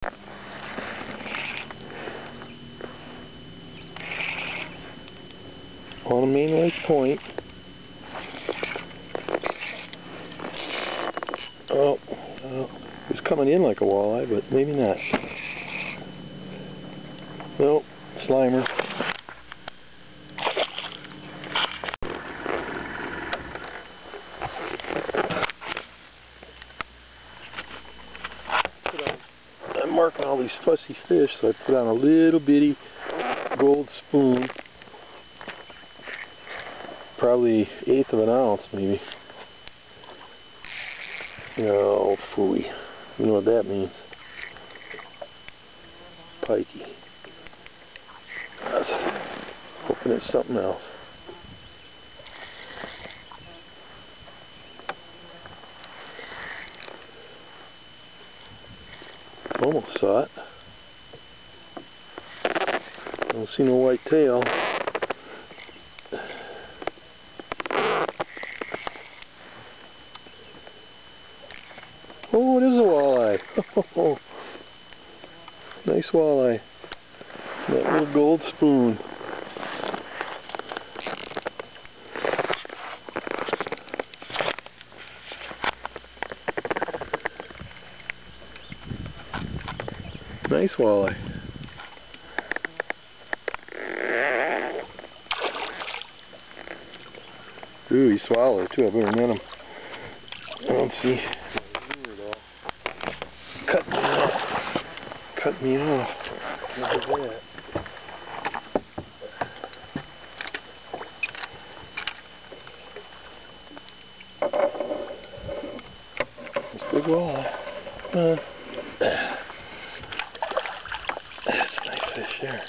On a Main Lake point. Oh, it's coming in like a walleye, but maybe not. Nope, Slimer. I'm marking all these fussy fish, so I put on a little bitty gold spoon. Probably 1/8 of an ounce, maybe. Oh, phooey. You know what that means. Pikey. I was hoping it's something else. Almost saw it. Don't see no white tail. Oh, it is a walleye. Nice walleye. That little gold spoon. Nice walleye. Ooh, he swallowed too. I better net him. I don't see. Cut me off. Cut me off. Look at that. It's big walleye. That's a nice fish there.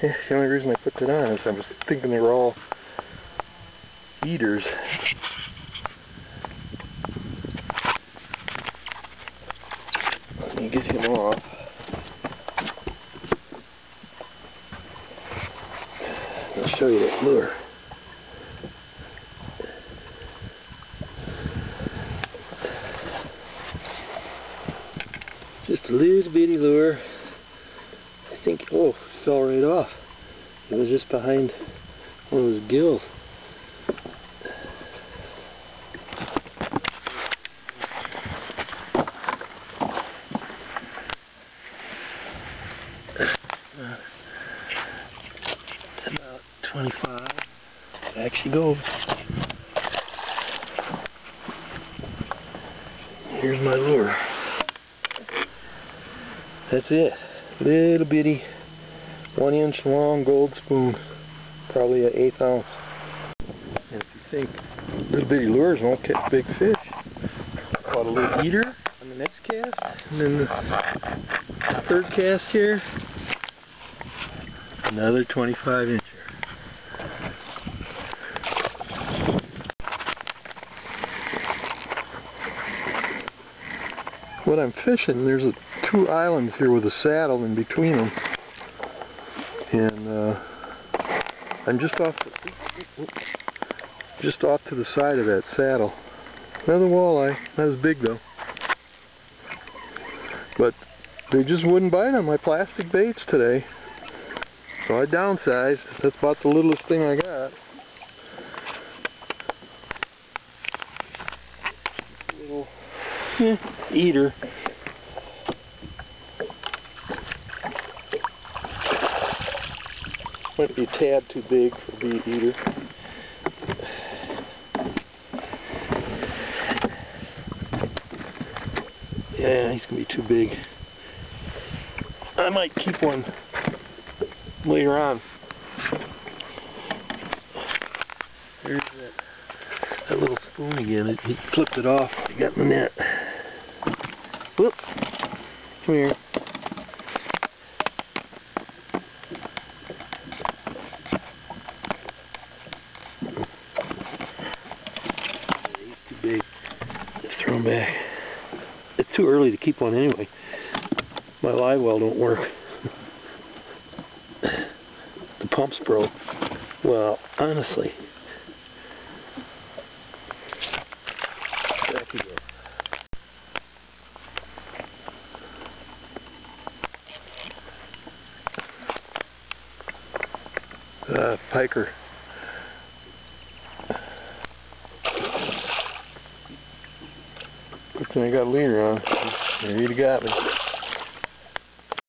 Yeah, the only reason I put that on is I was thinking they were all eaters. Let me get him off. I'll show you that lure. Just a little bitty lure. I think, oh, it fell right off. It was just behind one of his gills. About 25. Back she goes. Here's my lure. That's it. Little bitty 1-inch long gold spoon. Probably an 1/8 ounce. And if you think little bitty lures won't catch big fish, caught a little eater on the next cast, and then the third cast here, another 25-incher. What I'm fishing, there's 2 islands here with a saddle in between them, and I'm just off to the side of that saddle. Another walleye, not as big though, but they just wouldn't bite on my plastic baits today, so I downsized. That's about the littlest thing I got. Little eater. Might be a tad too big for being an eater. Yeah, he's gonna be too big. I might keep one later on. There's that little spoon again. He flipped it off. He got in the net. Whoop! Come here. He's too big. Let's throw him back. It's too early to keep one anyway. My live well don't work. The pump's broke. Well, honestly. Back you go. Piker. Good thing I got a leader on. There you got me.